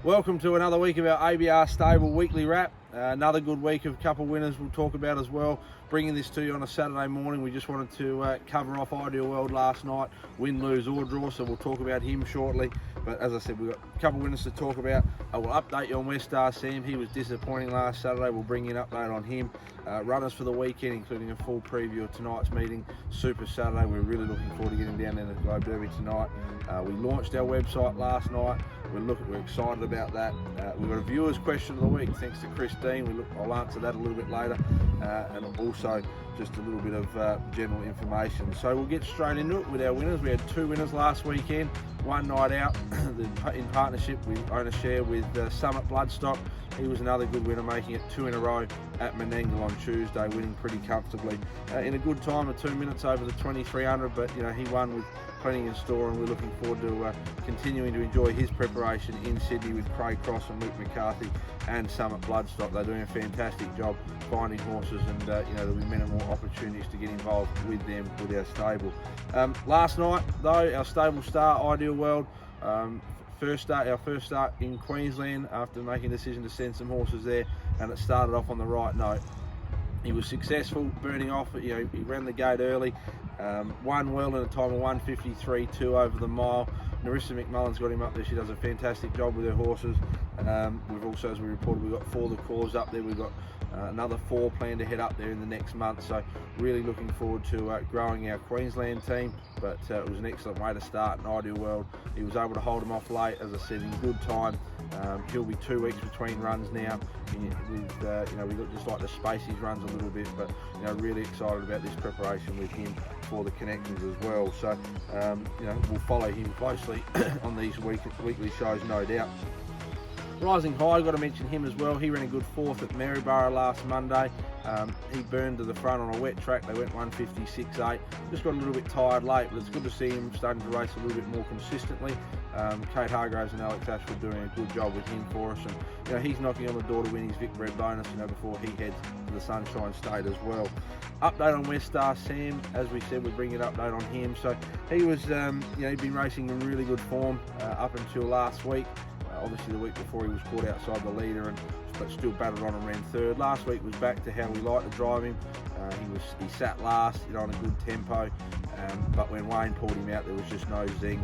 Welcome to another week of our ABR Stable Weekly Wrap. Another good week of a couple of winners we'll talk about as well. Bringing this to you on a Saturday morning, we just wanted to cover off Ideal World last night, win, lose or draw, so we'll talk about him shortly. But as I said, we've got a couple of winners to talk about. I will update you on West Star Sam. He was disappointing last Saturday. We'll bring you an update on him. Runners for the weekend, including a full preview of tonight's meeting, Super Saturday. We're really looking forward to getting down there to the Globe Derby tonight. We launched our website last night. We're excited about that. We've got a viewer's question of the week, thanks to Christine. I'll answer that a little bit later, and also just a little bit of general information. So we'll get straight into it with our winners. We had two winners last weekend, one night out in partnership with owner share with Summit Bloodstock. He was another good winner, making it 2 in a row at Menangle on Tuesday, winning pretty comfortably in a good time of 2 minutes over the 2300. But he won with plenty in store, and we're looking forward to continuing to enjoy his preparation in Sydney with Craig Cross and Luke McCarthy and Summit Bloodstock. They're doing a fantastic job finding horses, and there'll be many more opportunities to get involved with them with our stable. Last night though, our stable star Ideal World, our first start in Queensland after making a decision to send some horses there, and it started off on the right note. He was successful burning off. He ran the gate early, won well in a time of 1:53.2 over the mile. Narissa McMullen's got him up there. She does a fantastic job with her horses. We've also, as we reported, we've got 4 of the cores up there. We've got another 4 planned to head up there in the next month. So really looking forward to growing our Queensland team. But it was an excellent way to start in Ideal World. He was able to hold him off late, as I said, in good time. He'll be 2 weeks between runs now. We just like to space his runs a little bit, but really excited about this preparation with him for the connections as well. So we'll follow him closely on these weekly shows, no doubt. Rising High, got to mention him as well. He ran a good 4th at Maryborough last Monday. He burned to the front on a wet track. They went 1:56.8. Just got a little bit tired late, but it's good to see him starting to race a little bit more consistently. Kate Hargraves and Alex Ashford doing a good job with him for us, and he's knocking on the door to win his Vic Bred bonus before he heads to the Sunshine State as well. Update on West Star Sam, as we said, we're bringing an update on him. So he was he'd been racing in really good form up until last week. Obviously the week before he was caught outside the leader, but still battled on and ran 3rd. Last week was back to how we like to drive him. He sat last on a good tempo, but when Wayne pulled him out, there was just no zing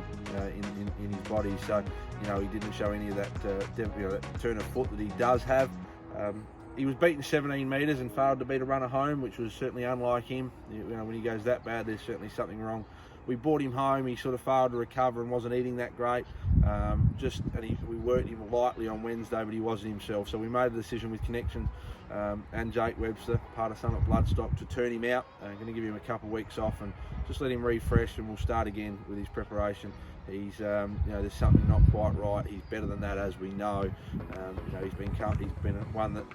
in his body. So he didn't show any of that turn of foot that he does have. He was beaten 17 metres and failed to beat a runner home, which was certainly unlike him. When he goes that bad, there's certainly something wrong. We brought him home. He sort of failed to recover and wasn't eating that great. We worked him lightly on Wednesday, but he wasn't himself. So we made a decision with Connections and Jake Webster, part of Summit Bloodstock, to turn him out. I'm going to give him a couple of weeks off and just let him refresh, and we'll start again with his preparation. He's, there's something not quite right. He's better than that, as we know. He's been one that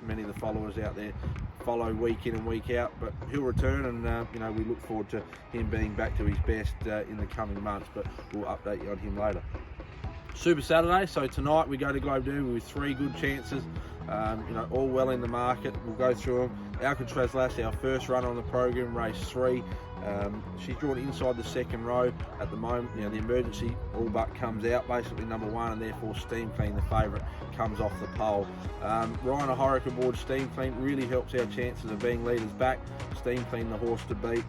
many of the followers out there follow week in and week out. But he'll return, and we look forward to him being back to his best in the coming months. But we'll update you on him later. Super Saturday. So tonight we go to Globe Derby with 3 good chances. All well in the market. We'll go through them. Alcatraz Lass, our first runner on the program, race 3. She's drawn inside the 2nd row at the moment. The emergency all but comes out, basically number 1, and therefore Steam Clean, the favourite, comes off the pole. Ryan Horrick aboard Steam Clean really helps our chances of being leaders back. Steam Clean, the horse to beat.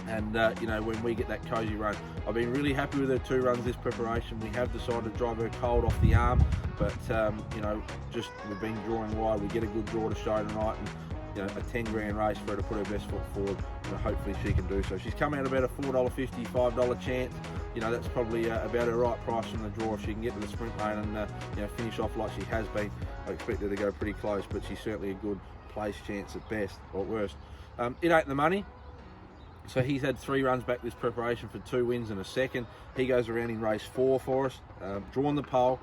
And when we get that cosy run, I've been really happy with her 2 runs this preparation. We have decided to drive her cold off the arm, but we've been drawing wide. We get a good draw to show tonight, and a 10 grand race for her to put her best foot forward. Hopefully she can do so. She's come out about a $4.50, $5 chance. That's probably about her right price from the draw. If she can get to the sprint lane and finish off like she has been, I expect her to go pretty close, but she's certainly a good place chance at best or at worst. It ain't the money. So he's had 3 runs back this preparation for 2 wins and a second. He goes around in race 4 for us. Drawn the pole.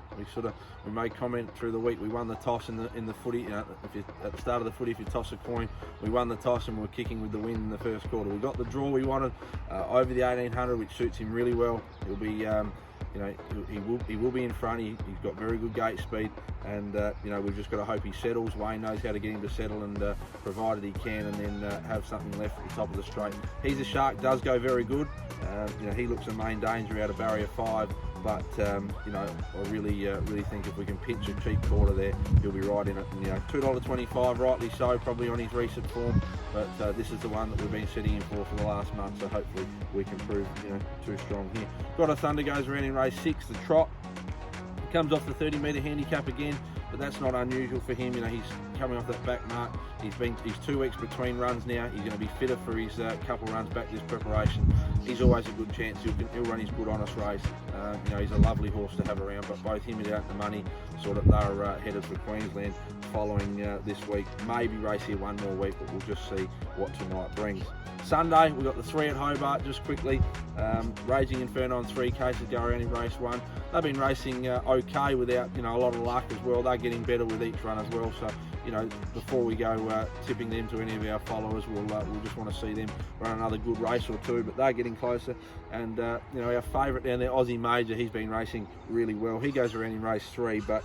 We made comment through the week. We won the toss in the footy. At the start of the footy, if you toss a coin, we won the toss and we were kicking with the win in the first quarter. We got the draw we wanted over the 1800, which suits him really well. He'll be he will be in front. He's got very good gate speed, and we've just got to hope he settles. Wayne knows how to get him to settle, and provided he can, and then have something left at the top of the straight. He's a Shark, does go very good. He looks the main danger out of barrier 5. but you know, I really think if we can pinch a cheap quarter there, he'll be right in it. And, you know, $2.25, rightly so, probably on his recent form, but this is the one that we've been setting him for the last month, so hopefully we can prove, you know, too strong here. Got a Thunder goes around in race 6, the trot. Comes off the 30-metre handicap again, but that's not unusual for him. You know, he's coming off that back mark. He's 2 weeks between runs now. He's going to be fitter for his couple runs back this preparation. He's always a good chance. He'll run his good, honest race. You know, he's a lovely horse to have around, but both him and Out the Money, sort of, they're headed for Queensland following this week. Maybe race here one more week, but we'll just see what tonight brings. Sunday, we've got the 3 at Hobart, just quickly. Raging Inferno on 3 cases go around in race 1. They've been racing okay without, you know, a lot of luck as well. They're getting better with each run as well. So, you know, before we go tipping them to any of our followers, we'll just want to see them run another good race or two, but they're getting closer. And, you know, our favourite down there, Aussie Major, he's been racing really well. He goes around in race 3, but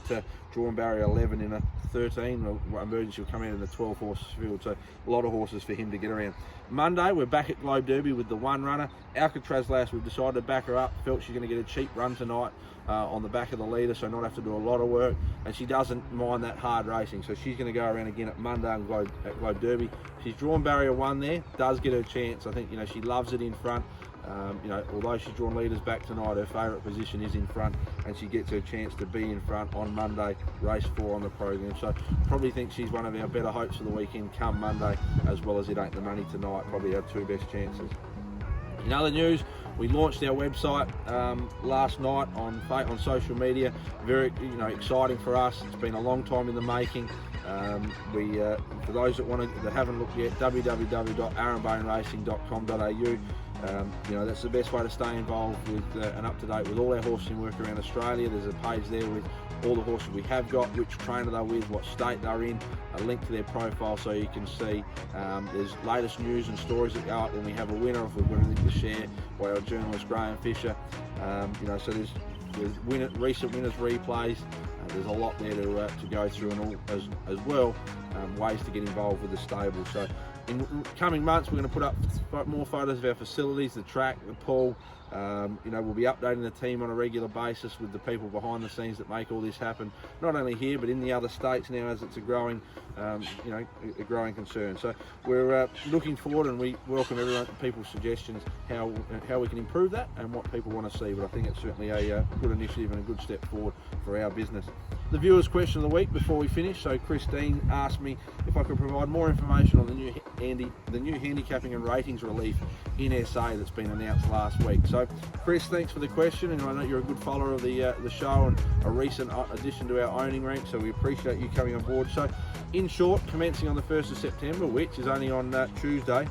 drawn barrier 11 in a 13, emergency will come out in the 12 horse field, so a lot of horses for him to get around. Monday, we're back at Globe Derby with the 1 runner. Alcatraz Lass, we've decided to back her up, felt she's going to get a cheap run tonight on the back of the leader, so not have to do a lot of work, and she doesn't mind that hard racing, so she's going to go around again at Monday and at Globe Derby. She's drawn barrier 1 there, does get her chance. I think, you know, she loves it in front. You know, although she's drawn leaders back tonight, her favourite position is in front, and she gets her chance to be in front on Monday, race 4 on the program. So probably think she's one of our better hopes for the weekend come Monday, as well as It Ain't the Money tonight, probably our 2 best chances. In other news, we launched our website last night on social media. Very, you know, exciting for us. It's been a long time in the making. For those that haven't looked yet, www.aaronbainracing.com.au. You know, that's the best way to stay involved with and up to date with all our horsing work around Australia. There's a page there with all the horses we have got, which trainer they're with, what state they're in, a link to their profile so you can see. There's latest news and stories that go up when we have a winner, if we've got anything to share, by our journalist Graham Fisher. You know, so there's recent winners replays. There's a lot there to go through, and all as well ways to get involved with the stable. So in coming months, we're going to put up more photos of our facilities, the track, the pool. You know, we'll be updating the team on a regular basis with the people behind the scenes that make all this happen, not only here but in the other states now, as it's a growing, you know, a growing concern. So we're looking forward, and we welcome people's suggestions how we can improve that and what people want to see. But I think it's certainly a good initiative and a good step forward for our business. The viewers' question of the week before we finish. So Christine asked me if I could provide more information on the new handicapping and ratings relief in SA that's been announced last week. So Chris, thanks for the question, and I know you're a good follower of the show and a recent addition to our owning rank, so we appreciate you coming on board. So in short, commencing on the 1st of September, which is only on Tuesday,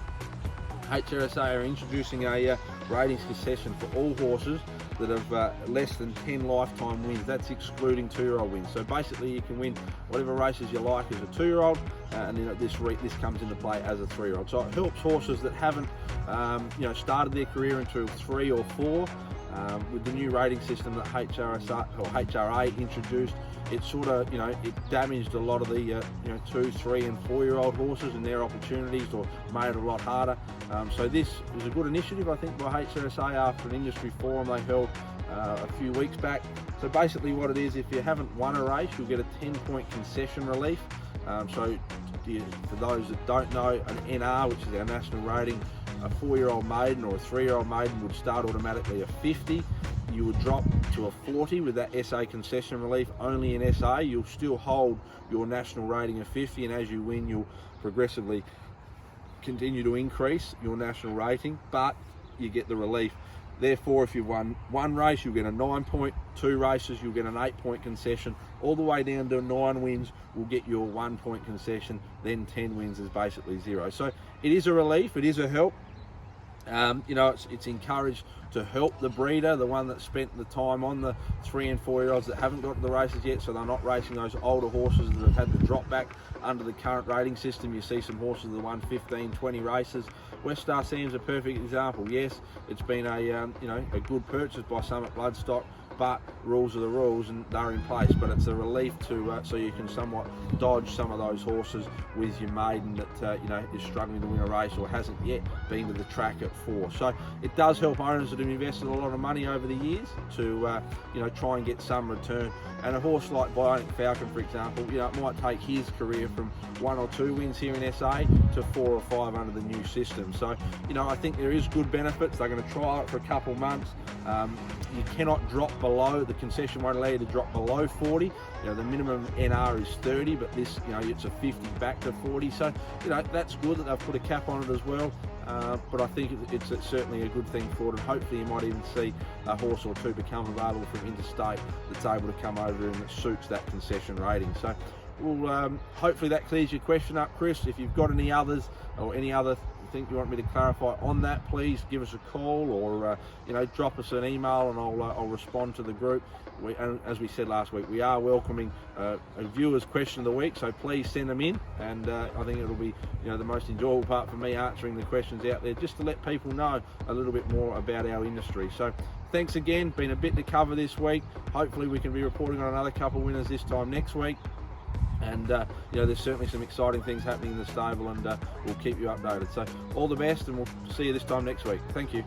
HRSA are introducing a ratings concession for all horses that have less than 10 lifetime wins. That's excluding 2-year-old wins. So basically you can win whatever races you like as a 2-year-old, and then this comes into play as a 3-year-old. So it helps horses that haven't you know, started their career until 3 or 4. With the new rating system that HRA introduced, it sort of, you know, it damaged a lot of the you know, 2, 3 and 4-year-old horses and their opportunities, or made it a lot harder. So this was a good initiative, I think, by HRSA after an industry forum they held a few weeks back. So basically what it is, if you haven't won a race, you'll get a 10-point concession relief. So for those that don't know, an NR, which is our national rating, a 4-year-old maiden or a 3-year-old maiden would start automatically a 50. You would drop to a 40 with that SA concession relief. Only in SA, you'll still hold your national rating of 50, and as you win, you'll progressively continue to increase your national rating, but you get the relief. Therefore, if you've won 1 race, you'll get a 9-point, 2 races, you'll get an 8-point concession, all the way down to 9 wins will get your 1-point concession, then 10 wins is basically 0. So it is a relief, it is a help. You know, it's encouraged to help the breeder, the one that spent the time on the 3 and 4-year-olds that haven't got to the races yet, so they're not racing those older horses that have had the drop back under the current rating system. You see some horses that won 15, 20 races. West Star Sam's a perfect example. Yes, it's been a you know, a good purchase by Summit Bloodstock. but rules are the rules and they're in place. But it's a relief to so you can somewhat dodge some of those horses with your maiden that is struggling to win a race or hasn't yet been to the track at 4. So it does help owners that have invested a lot of money over the years to try and get some return. And a horse like Bionic Falcon, for example, it might take his career from 1 or 2 wins here in SA to 4 or 5 under the new system. So I think there is good benefits. They're going to trial it for a couple months. You cannot drop below, the concession won't allow you to drop below 40. The minimum NR is 30, but this, it's a 50 back to 40. So, that's good that they've put a cap on it as well. But I think it's certainly a good thing for it, and hopefully you might even see a horse or 2 become available from interstate that's able to come over and that suits that concession rating. So, hopefully that clears your question up, Chris. If you've got any others or any other thing you want me to clarify on that, please give us a call or drop us an email, and I'll respond to the group. And as we said last week, we are welcoming a viewer's question of the week, so please send them in, and I think it'll be the most enjoyable part for me, answering the questions out there, just to let people know a little bit more about our industry. So thanks again, been a bit to cover this week. Hopefully we can be reporting on another couple of winners this time next week. And there's certainly some exciting things happening in the stable, and we'll keep you updated. So all the best, and we'll see you this time next week. Thank you.